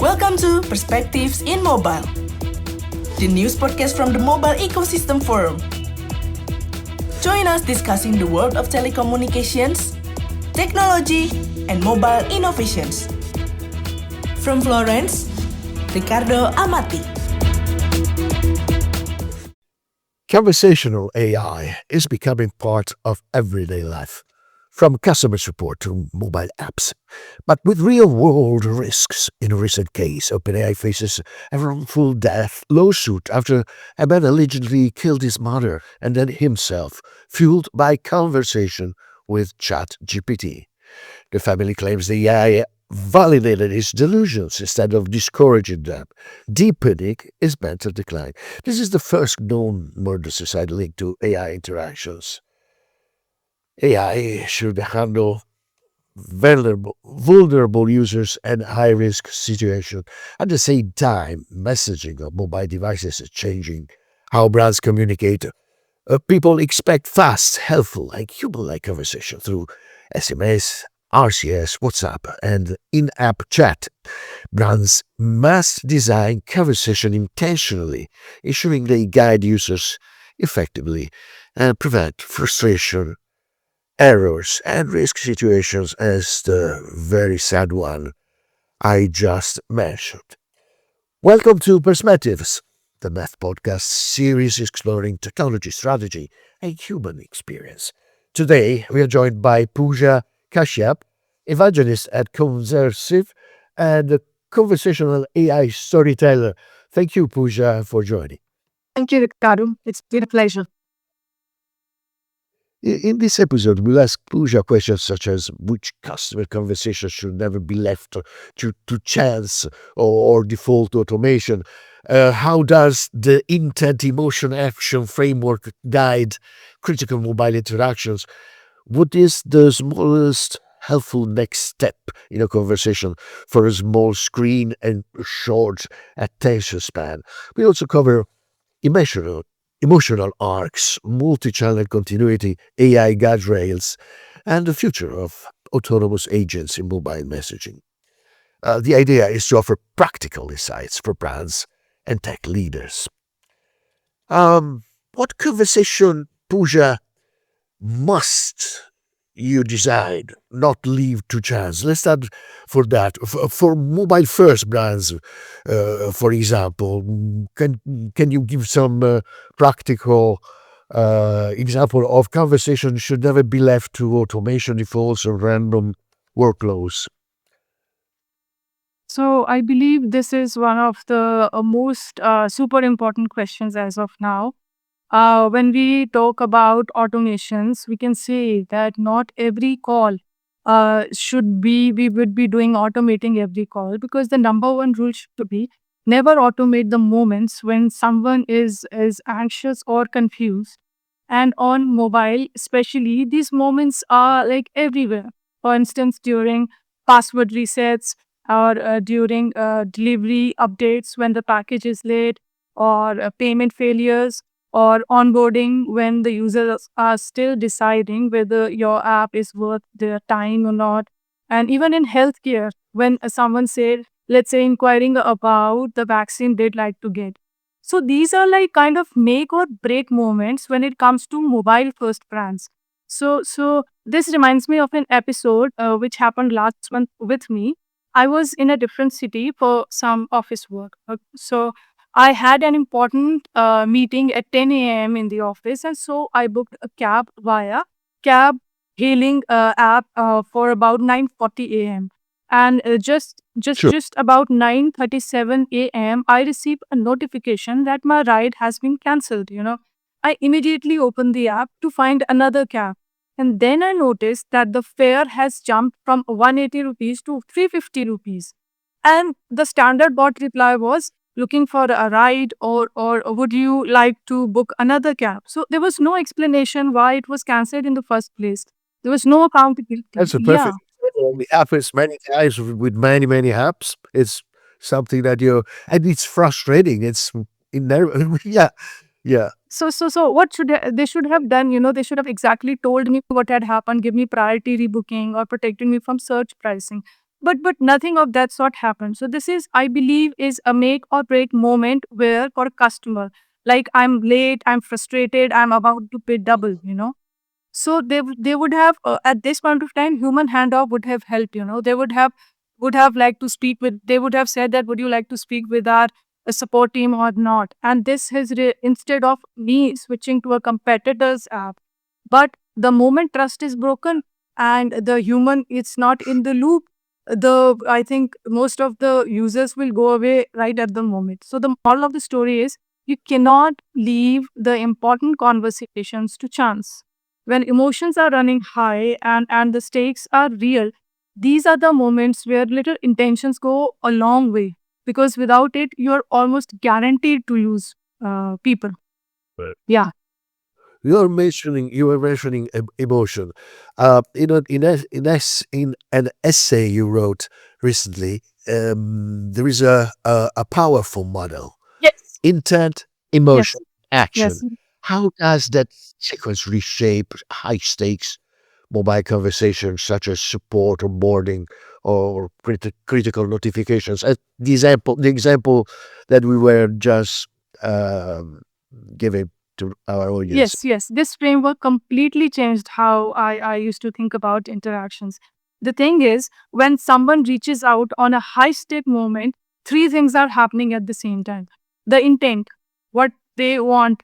Welcome to Perspectives in Mobile, the news podcast from the Mobile Ecosystem Forum. Join us discussing the world of telecommunications, technology, and mobile innovations. From Florence, Ricardo Amati. Conversational AI is becoming part of everyday life, from customer support to mobile apps. But with real-world risks, in a recent case, OpenAI faces a wrongful death lawsuit after a man allegedly killed his mother and then himself, fueled by conversation with ChatGPT. The family claims the AI validated his delusions instead of discouraging them, deepening his mental decline. This is the first known murder-suicide linked to AI interactions. AI should handle vulnerable users and high-risk situations. At the same time, messaging on mobile devices is changing how brands communicate. People expect fast, helpful, and human-like conversation through SMS, RCS, WhatsApp, and in-app chat. Brands must design conversation intentionally, ensuring they guide users effectively and prevent frustration, errors, and risk situations as the very sad one I just mentioned. Welcome to Perspectives, the Math Podcast series exploring technology strategy and human experience. Today, we are joined by Pooja Kashyap, evangelist at Conversive and a conversational AI storyteller. Thank you, Pooja, for joining. Thank you, Ricardo. It's been a pleasure. In this episode, we'll ask Pooja questions such as which customer conversation should never be left to chance or default automation. How does the intent emotion action framework guide critical mobile interactions? What is the smallest helpful next step in a conversation for a small screen and short attention span? We also cover emotional arcs, multi-channel continuity, AI guardrails, and the future of autonomous agents in mobile messaging. The idea is to offer practical insights for brands and tech leaders. What conversation, Pooja, must you decide, not leave to chance? Let's start for that. For mobile-first brands, for example, can you give some practical example of conversation should never be left to automation defaults or random workloads? So I believe this is one of the most super important questions as of now. When we talk about automations, we can say that not every call we would be doing automating every call, because the number one rule should be never automate the moments when someone is anxious or confused. And on mobile, especially, these moments are like everywhere. For instance, during password resets or during delivery updates when the package is late, or payment failures, or onboarding when the users are still deciding whether your app is worth their time or not. And even in healthcare, when someone said, let's say, inquiring about the vaccine they'd like to get. So these are like kind of make or break moments when it comes to mobile first brands. So this reminds me of an episode which happened last month with me. I was in a different city for some office work. So I had an important meeting at 10 a.m. in the office, and so I booked a cab via cab hailing app for about 9:40 a.m. And Sure. just about 9:37 a.m., I received a notification that my ride has been cancelled. I immediately opened the app to find another cab, and then I noticed that the fare has jumped from 180 rupees to 350 rupees. And the standard bot reply was, looking for a ride, or would you like to book another cab? So there was no explanation why it was cancelled in the first place. There was no accountability. That's a Yeah. perfect example. We happens many times with many apps. It's something that and it's frustrating. It's yeah, yeah. So what they should have done? They should have exactly told me what had happened, give me priority rebooking, or protected me from surge pricing. but nothing of that sort happened. So this is, I believe, is a make or break moment where for a customer, like I'm late, I'm frustrated, I'm about to pay double. So they would have at this point of time, human handoff would have helped. They would have liked to speak with. They would have said that, would you like to speak with our support team or not? And this has instead of me switching to a competitor's app, but the moment trust is broken and the human is not in the loop, I think most of the users will go away right at the moment. So the moral of the story is, you cannot leave the important conversations to chance. When emotions are running high and the stakes are real, these are the moments where little intentions go a long way, because without it, you're almost guaranteed to lose people. Right. Yeah. You were mentioning emotion. In an essay you wrote recently, there is a powerful model: Yes. intent, Yes. emotion, Yes. action. How does that sequence reshape high stakes mobile conversations such as support, onboarding, or critical notifications? The example that we were just um, giving to our audience. Yes, yes. This framework completely changed how I used to think about interactions. The thing is, when someone reaches out on a high stake moment, three things are happening at the same time. The intent, what they want,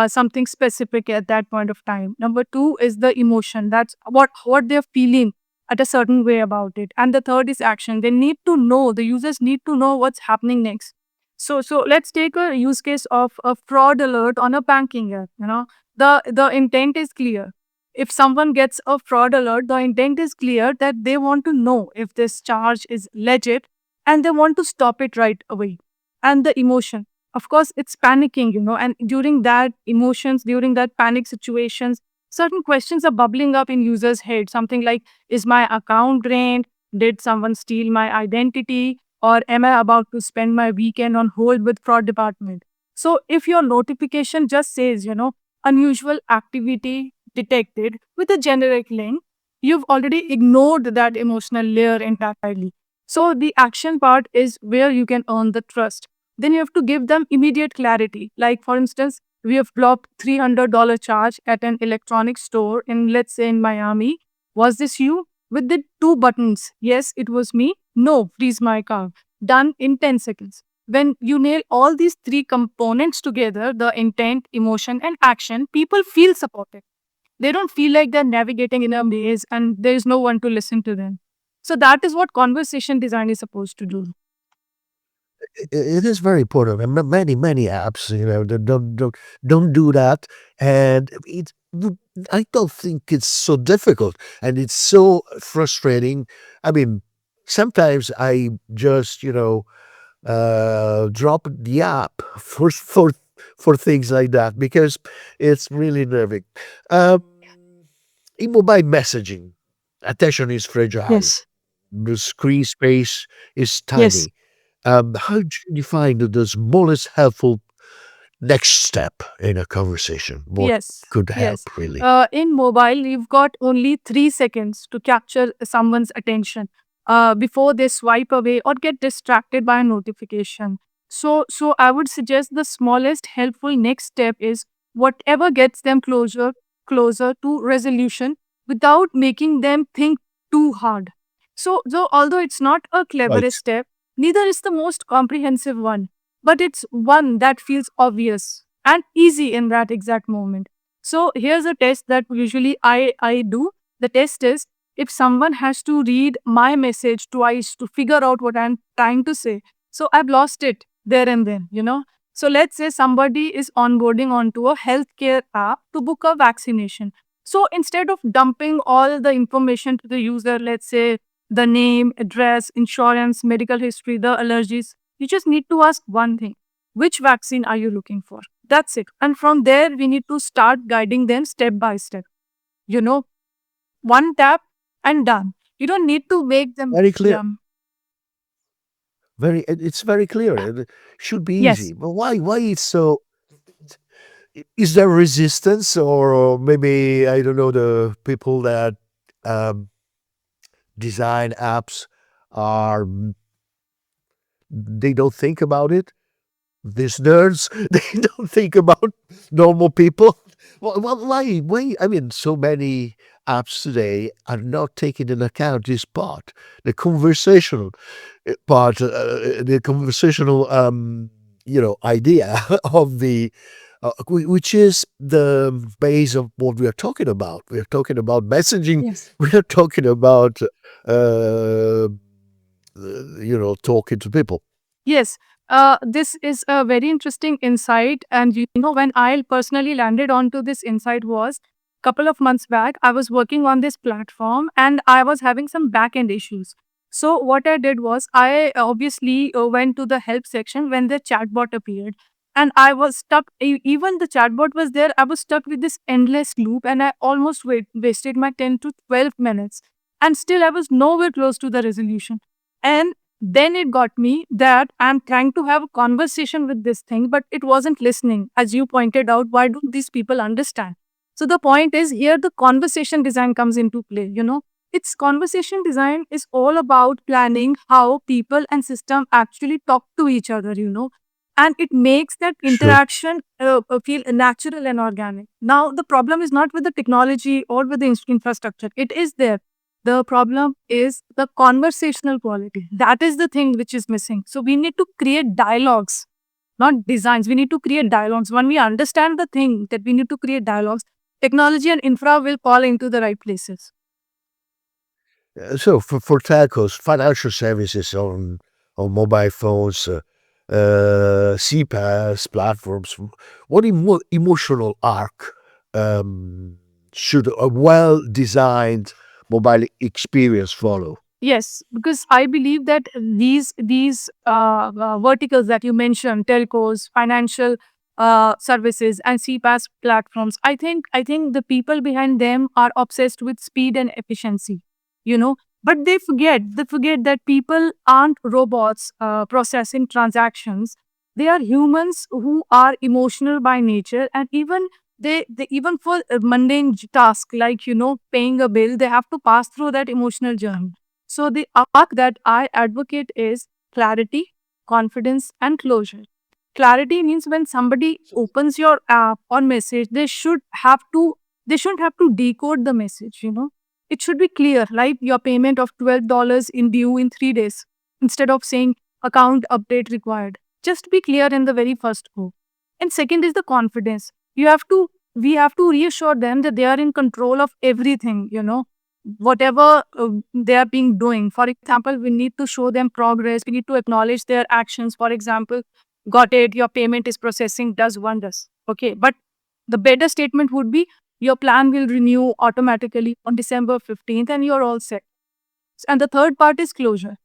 something specific at that point of time. Number two is the emotion. That's what they're feeling at a certain way about it. And the third is action. They need to know, the users need to know what's happening next. So let's take a use case of a fraud alert on a banking app. The intent is clear. If someone gets a fraud alert, the intent is clear that they want to know if this charge is legit and they want to stop it right away. And the emotion, of course, it's panicking. And during that emotions, during that panic situations, certain questions are bubbling up in users' head. Something like, is my account drained? Did someone steal my identity? Or am I about to spend my weekend on hold with fraud department? So if your notification just says, unusual activity detected with a generic link, you've already ignored that emotional layer entirely. So the action part is where you can earn the trust. Then you have to give them immediate clarity. Like for instance, we have blocked $300 charge at an electronic store in, let's say, in Miami. Was this you? With the two buttons. Yes, it was me. No, freeze my account. Done in 10 seconds. When you nail all these three components together, the intent, emotion, and action, people feel supported. They don't feel like they're navigating in a maze and there's no one to listen to them. So that is what conversation design is supposed to do. It is very important, and many apps, that don't do that, and I don't think it's so difficult, and it's so frustrating. I mean, sometimes I just drop the app for things like that because it's really nerving. Um, in mobile messaging, attention is fragile. Yes. The screen space is Yes. tiny. How do you define the smallest helpful next step in a conversation? What Yes. could Yes. help really? In mobile, you've got only 3 seconds to capture someone's attention before they swipe away or get distracted by a notification. So I would suggest the smallest helpful next step is whatever gets them closer to resolution without making them think too hard. So although it's not a Right. cleverest step, neither is the most comprehensive one, but it's one that feels obvious and easy in that exact moment. So here's a test that usually I do. The test is, if someone has to read my message twice to figure out what I'm trying to say, so I've lost it there and then. So let's say somebody is onboarding onto a healthcare app to book a vaccination. So instead of dumping all the information to the user, let's say the name, address, insurance, medical history, the allergies, you just need to ask one thing: which vaccine are you looking for? That's it. And from there, we need to start guiding them step by step. You know, one tap and done. You don't need to make them Very clear. jump. It's very clear. It should be Yes. easy. But why it's so? Is there resistance, or maybe I don't know, the people that um, design apps are they don't think about it. These nerds, they don't think about normal people. Why? I mean, so many apps today are not taking into account this part, the conversational part, the conversational, idea of the, which is the base of what we are talking about. We are talking about messaging. Yes. We are talking about, talking to people. Yes, this is a very interesting insight. And when I personally landed onto this insight was couple of months back. I was working on this platform and I was having some back end issues. So what I did was I obviously went to the help section when the chatbot appeared. And I was stuck, even the chatbot was there. I was stuck with this endless loop and I almost wasted my 10 to 12 minutes. And still, I was nowhere close to the resolution. And then it got me that I'm trying to have a conversation with this thing, but it wasn't listening. As you pointed out, why don't these people understand? So the point is here the conversation design comes into play. It's conversation design is all about planning how people and system actually talk to each other. And it makes that Sure. interaction feel natural and organic. Now, the problem is not with the technology or with the infrastructure. It is there. The problem is the conversational quality. That is the thing which is missing. So we need to create dialogues, not designs. We need to create dialogues. When we understand the thing that we need to create dialogues, technology and infra will fall into the right places. So for telcos, financial services on mobile phones, CPaaS platforms, what emotional arc should a well-designed mobile experience follow? Yes, because I believe that these verticals that you mentioned, telcos, financial services, and CPaaS platforms, I think the people behind them are obsessed with speed and efficiency. You know, but they forget that people aren't robots processing transactions. They are humans who are emotional by nature, and even even for a mundane task like paying a bill, they have to pass through that emotional journey. So the arc that I advocate is clarity, confidence, and closure. Clarity means when somebody opens your app or message, they shouldn't have to decode the message. It should be clear, like your payment of $12 in due in 3 days, instead of saying account update required. Just be clear in the very first go. And second is the confidence. We have to reassure them that they are in control of everything. Whatever they are being doing. For example, we need to show them progress. We need to acknowledge their actions. For example, got it, your payment is processing, does wonders. Okay. But the better statement would be your plan will renew automatically on December 15th and you're all set. And the third part is closure.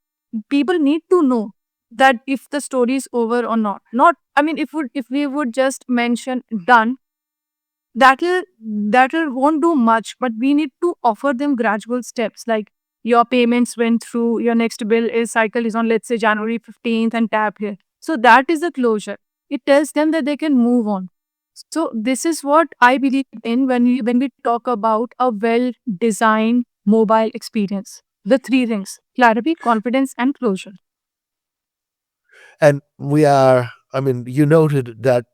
People need to know that if the story is over or not. Not, I mean, if we would just mention done, that will won't do much, but we need to offer them gradual steps like your payments went through, your next bill is cycle is on, let's say, January 15th, and tap here. So that is a closure. It tells them that they can move on. So this is what I believe in when we talk about a well designed mobile experience. The three things: clarity, confidence, and closure. And I mean, you noted that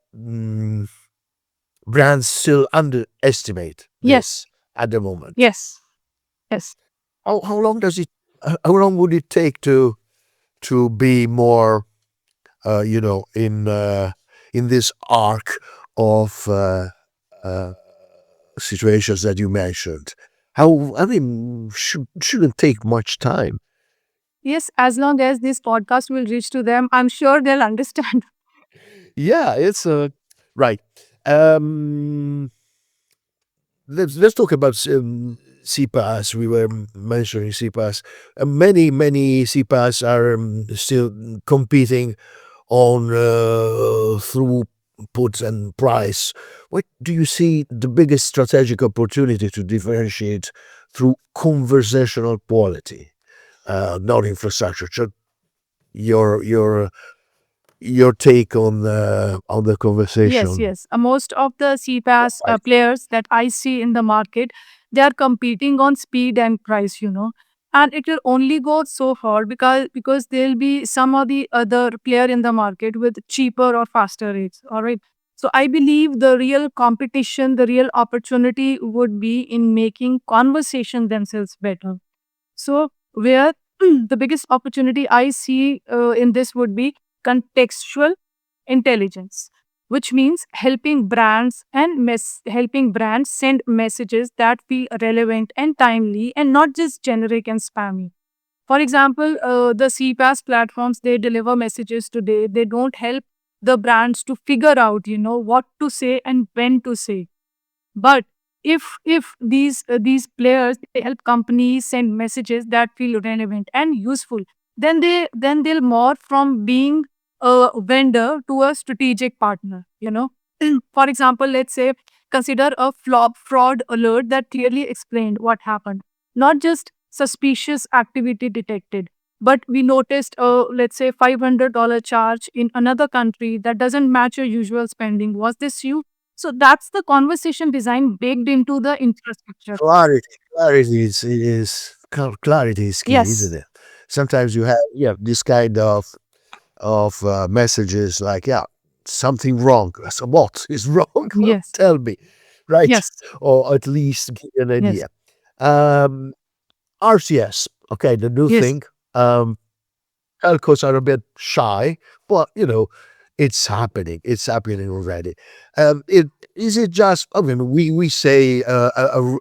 brands still underestimate Yes, this at the moment. yes, yes. How long does it? How long would it take to be more, in this arc of situations that you mentioned? How I mean, shouldn't take much time. Yes, as long as this podcast will reach to them, I'm sure they'll understand. Yeah, it's right. Um, let's talk about CPaaS. We were mentioning CPaaS. Many CPaaS are still competing on throughput and price. What do you see the biggest strategic opportunity to differentiate through conversational quality, not infrastructure? Just your take on the Yes, conversation. yes. Most of the CPaaS Right. players that I see in the market, they are competing on speed and price. and it will only go so far because there'll be some or the other player in the market with cheaper or faster rates. All right. So I believe the real competition, the real opportunity would be in making conversation themselves better. So where the biggest opportunity I see in this would be contextual intelligence, which means helping brands send messages that feel relevant and timely and not just generic and spammy. For example, the CPaaS platforms, they deliver messages today. They don't help the brands to figure out, what to say and when to say. But if these players, they help companies send messages that feel relevant and useful, then they'll morph from being a vendor to a strategic partner. For example, let's say consider a fraud alert that clearly explained what happened, not just suspicious activity detected. But we noticed, let's say, $500 charge in another country that doesn't match your usual spending. Was this you? So that's the conversation design baked into the infrastructure. Clarity is key, isn't Yes, it? Sometimes you have this kind of messages like, yeah, something wrong. So what is wrong? yes, Tell me, right? yes, Or at least give you an yes, idea. Um, RCS, okay, the new yes. thing. Telcos are a bit shy, but it's happening. It's happening already. It is it just. I mean, we say a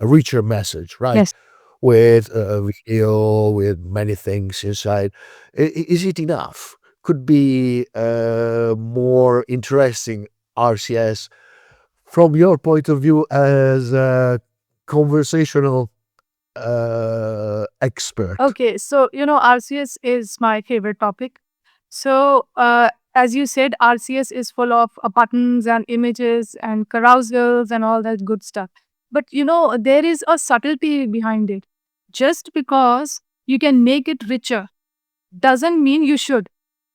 richer message, right? Yes. With a video, with many things inside. Is it enough? Could be more interesting RCS from your point of view as a conversational expert. Okay, so RCS is my favorite topic. So as you said, RCS is full of buttons and images and carousels and all that good stuff. But there is a subtlety behind it. Just because you can make it richer doesn't mean you should.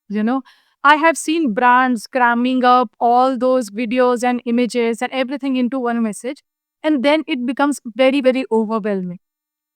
You know, I have seen brands cramming up all those videos and images and everything into one message, and then it becomes very, very overwhelming.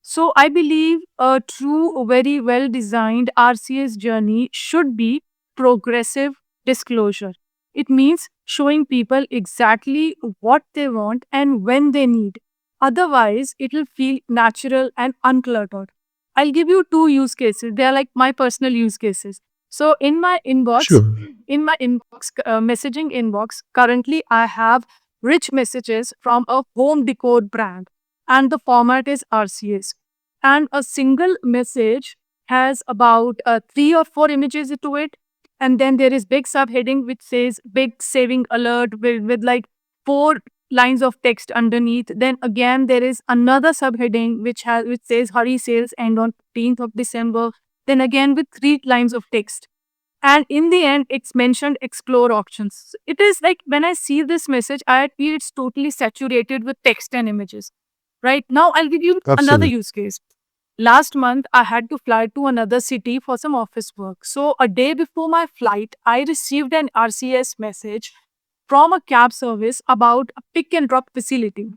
So I believe a true, very well designed RCS journey should be progressive disclosure. It means showing people exactly what they want and when they need. Otherwise, it will feel natural and uncluttered. I'll give you two use cases. They are like my personal use cases. So Sure. in my inbox, messaging inbox, currently I have rich messages from a home decor brand, and the format is RCS. And a single message has about three or four images to it. And then there is big subheading which says big saving alert with like four lines of text underneath. Then again there is another subheading which says hurry sales end on 15th of December. Then again with three lines of text. And in the end, it's mentioned explore options. It is like when I see this message, I feel it's totally saturated with text and images. Right now, I'll give you another Absolutely. use case. Last month, I had to fly to another city for some office work. So, a day before my flight, I received an RCS message from a cab service about a pick and drop facility.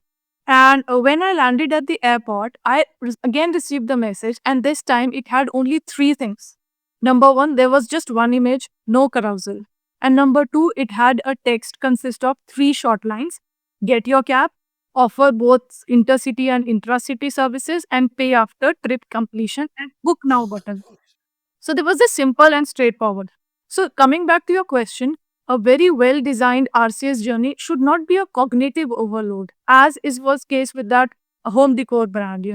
And when I landed at the airport, again received the message, and this time it had only three things. Number one, there was just one image, no carousel. And number two, it had a text consist of three short lines: get your cab, offer both intercity and intracity services, and pay after trip completion, and book now button. So there was a simple and straightforward. So coming back to your question, a very well designed RCS journey should not be a cognitive overload, as is was case with that home decor brand.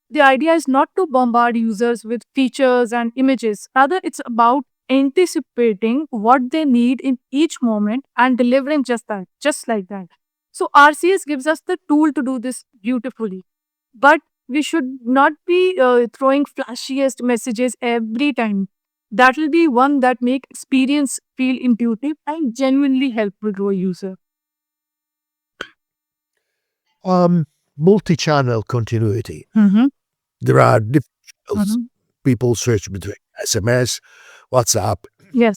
The idea is not to bombard users with features and images. Rather, it's about anticipating what they need in each moment and delivering just like that. So RCS gives us the tool to do this beautifully. But we should not be throwing flashiest messages every time. That will be one that make experience feel intuitive and genuinely helpful to a user. Multi-channel continuity. Mm-hmm. There are different channels. Mm-hmm. People switch between SMS, WhatsApp, Yes.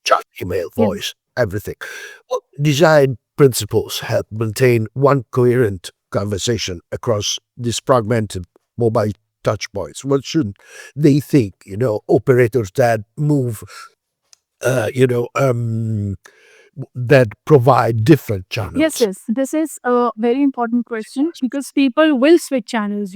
chat, email, Yes. voice, everything. Well, design principles help maintain one coherent conversation across these fragmented mobile touch points? What should they think? Operators that move, uh, you know, um, that provide different Yes, channels. yes. This is a very important question because people will switch channels.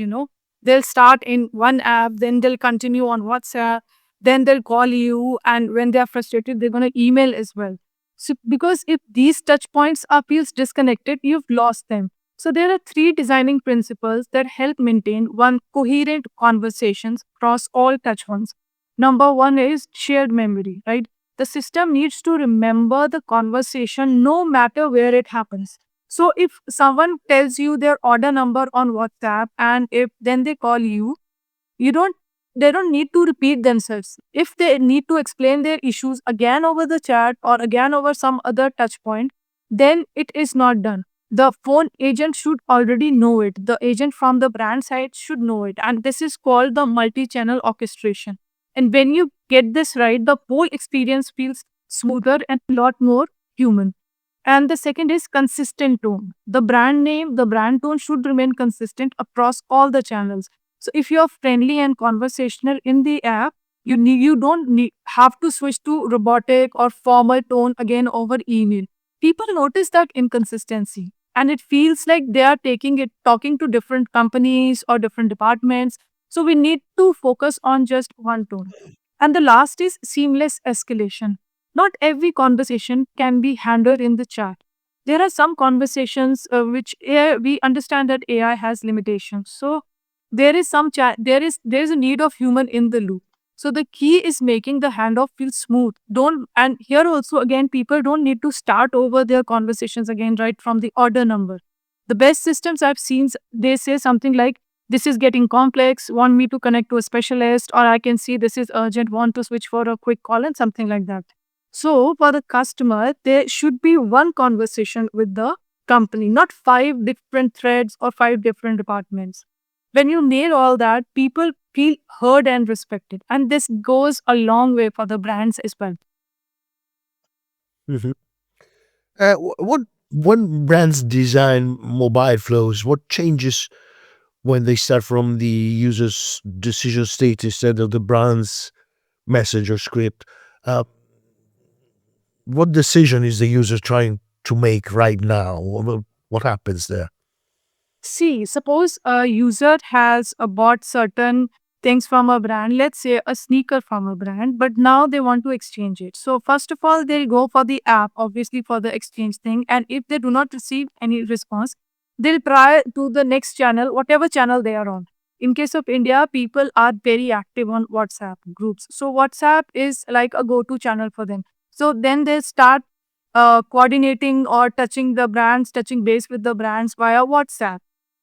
They'll start in one app, then they'll continue on WhatsApp, then they'll call you, and when they're frustrated, they're going to email as well. So, because if these touch points are feels disconnected, you've lost them. So, there are three designing principles that help maintain one coherent conversations across all touch points. Number one is shared memory, right? The system needs to remember the conversation no matter where it happens. So if someone tells you their order number on WhatsApp and if then they call you, you don't they don't need to repeat themselves. If they need to explain their issues again over the chat or again over some other touch point, then it is not done. The phone agent should already know it. The agent from the brand side should know it. And this is called the multi-channel orchestration. And when you get this right, the whole experience feels smoother and a lot more human. And the second is consistent tone. The brand name, the brand tone should remain consistent across all the channels. So if you're friendly and conversational in the app, you don't have to switch to robotic or formal tone again over email. People notice that inconsistency and it feels like they are talking to different companies or different departments. So we need to focus on just one tone. And the last is seamless escalation. Not every conversation can be handled in the chat. There are some conversations which we understand that AI has limitations. So there is some chat. There is a need of human in the loop. So the key is making the handoff feel smooth. Don't and here also again people don't need to start over their conversations again right from the order number. The best systems I've seen they say something like this is getting complex, want me to connect to a specialist, or I can see this is urgent, want to switch for a quick call and something like that. So for the customer, there should be one conversation with the company, not five different threads or five different departments. When you nail all that, people feel heard and respected. And this goes a long way for the brands as well. Mhm. What when brands design mobile flows, what changes when they start from the user's decision state instead of the brand's message or script? Uh, what decision is the user trying to make right now? What happens there? See, suppose a user has bought certain things from a brand, let's say a sneaker from a brand, but now they want to exchange it. So, first of all, they'll go for the app, obviously, for the exchange thing. And if they do not receive any response, they'll try to the next channel, whatever channel they are on. In case of India, people are very active on WhatsApp groups. So, WhatsApp is like a go to channel for them. So, then they start coordinating or touching base with the brands via WhatsApp.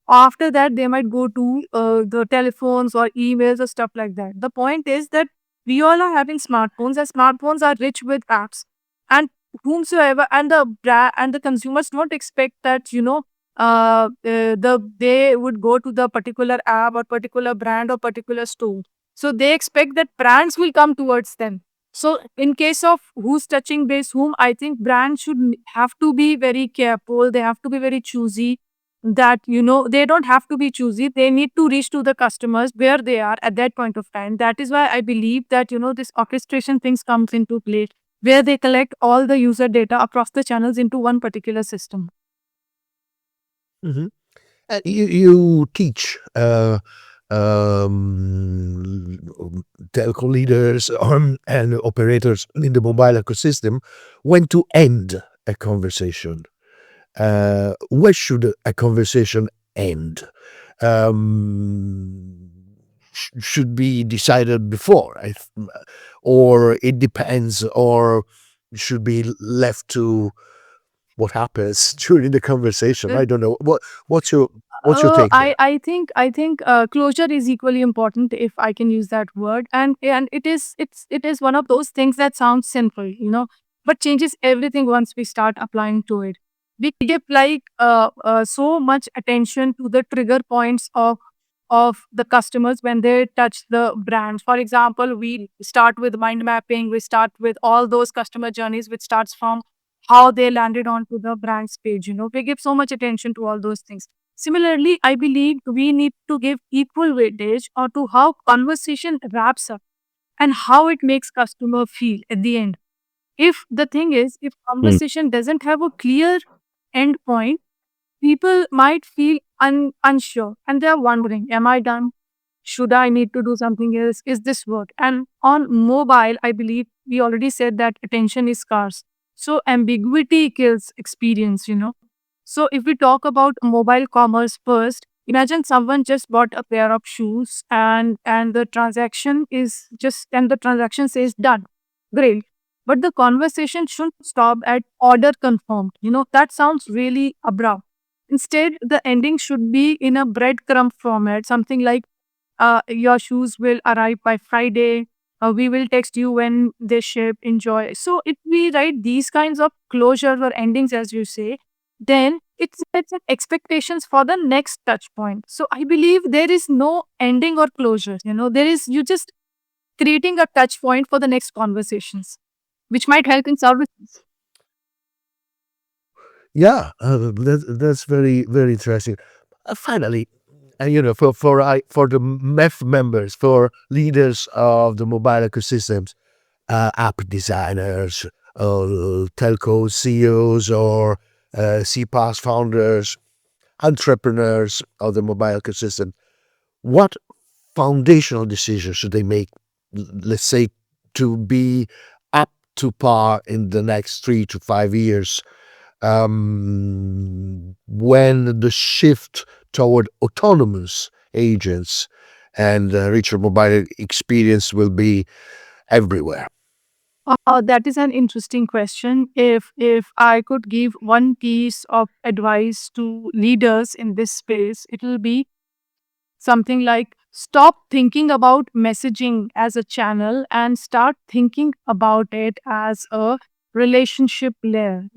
After that, they might go to the telephones or emails or stuff like that. The point is that we all are having smartphones, and smartphones are rich with apps. And whomsoever and the consumers don't expect that they would go to the particular app or particular brand or particular store. So they expect that brands will come towards them. So in case of who's touching base whom, I think brands should have to be very careful. They have to be very choosy that they don't have to be choosy, they need to reach to the customers where they are at that point of time. That is why I believe that this orchestration things comes into play, where they collect all the user data across the channels into one particular system. Mhm. And you teach telco leaders and operators in the mobile ecosystem when to end a conversation. Where should a conversation end? Um, should be decided before, or it depends, or should be left to what happens during the conversation. I don't know. What's your what's your take there? I think closure is equally important, if I can use that word, and it is one of those things that sounds simple, but changes everything once we start applying to it. We give like so much attention to the trigger points of the customers when they touch the brands. For example, we start with mind mapping, we start with all those customer journeys, which starts from how they landed onto the brand's page. We give so much attention to all those things. Similarly, I believe we need to give equal weightage or to how conversation wraps up and how it makes customer feel at the end. If the thing is, if Mm. conversation doesn't have a clear end point, people might feel unsure and they're wondering, am I done? Should I need to do something else? Is this work? And on mobile, I believe we already said that attention is scarce. So ambiguity kills experience. So if we talk about mobile commerce first, imagine someone just bought a pair of shoes and the transaction says done. Great. But the conversation shouldn't stop at order confirmed. That sounds really abrupt. Instead, the ending should be in a breadcrumb format, something like your shoes will arrive by Friday. We will text you when they ship. Enjoy. So if we write these kinds of closure or endings, as you say, then it sets up expectations for the next touch point. So I believe there is no ending or closure. There is you just creating a touch point for the next conversations, which might help in services. Yeah, that's very, very interesting. Finally, and for the MEF members, for leaders of the mobile ecosystems, app designers, telco CEOs, or CPaaS founders, entrepreneurs of the mobile ecosystem, what foundational decisions should they make, let's say, to be up to par in the next 3 to 5 years, when the shift toward autonomous agents and richer mobile experience will be everywhere? That is an interesting question. If I could give one piece of advice to leaders in this space, it will be something like stop thinking about messaging as a channel and start thinking about it as a relationship layer.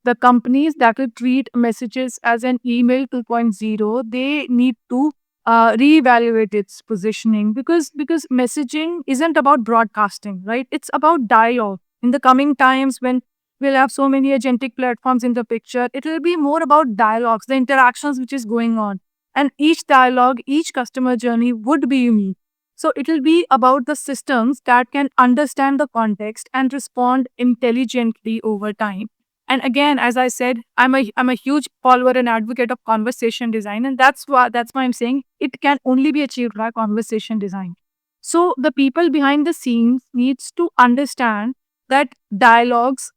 The companies that will treat messages as an email 2.0, they need to reevaluate its positioning because messaging isn't about broadcasting, right? It's about dialogue. In the coming times, when we'll have so many agentic platforms in the picture, it will be more about dialogues, the interactions which is going on, and each dialogue, each customer journey would be unique. So it will be about the systems that can understand the context and respond intelligently over time. And again, as I said, I'm a huge follower and advocate of conversation design, and that's why I'm saying it can only be achieved by conversation design. So the people behind the scenes needs to understand that dialogues,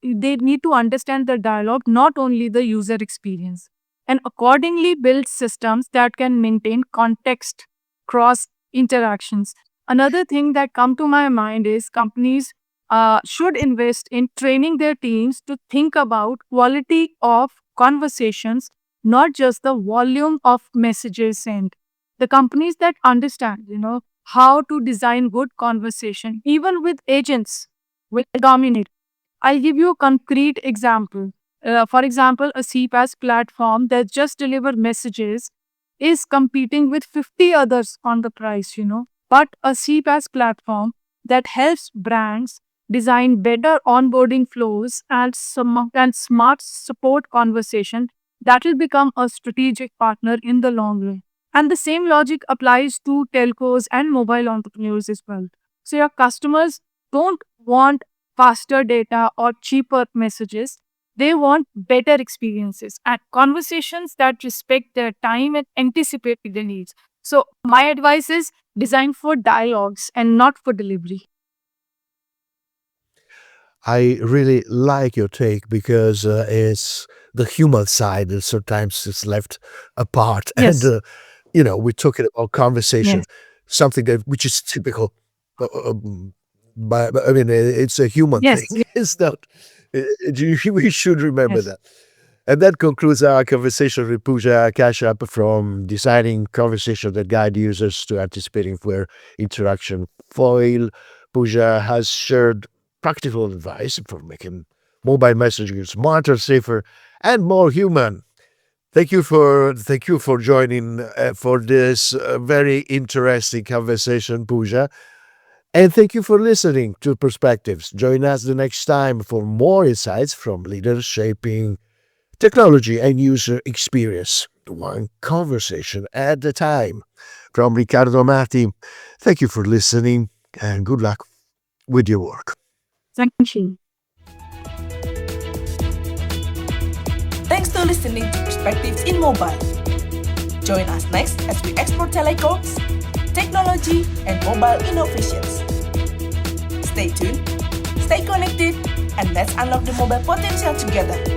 they need to understand the dialogue, not only the user experience, and accordingly build systems that can maintain context cross interactions. Another thing that come to my mind is companies should invest in training their teams to think about quality of conversations, not just the volume of messages sent. The companies that understand how to design good conversation, even with agents, will dominate. I'll give you a concrete example. For example, a CPaaS platform that just deliver messages is competing with 50 others on the price. But a CPaaS platform that helps brands design better onboarding flows and smart support conversation, that will become a strategic partner in the long run. And the same logic applies to telcos and mobile entrepreneurs as well. So your customers don't want faster data or cheaper messages. They want better experiences and conversations that respect their time and anticipate their needs. So, my advice is design for dialogues and not for delivery. I really like your take because it's the human side that sometimes is left apart. And, Yes, we're talking about conversation, yes, something that which is typical. But I mean, it's a human thing. yes, yes, It's not, we should remember yes. that. And that concludes our conversation with Pooja Kashyap, from designing conversation that guide users to anticipating where interaction foil. Pooja has shared practical advice for making mobile messaging smarter, safer, and more human. Thank you for joining for this very interesting conversation, Pooja. And thank you for listening to Perspectives. Join us the next time for more insights from leaders shaping technology and user experience. one conversation at a time. From Riccardo Marti, thank you for listening and good luck with your work. Thank you. Thanks for listening to Perspectives in Mobile. Join us next as we explore telecoms, technology, and mobile innovations. Stay tuned, stay connected, and let's unlock the mobile potential together.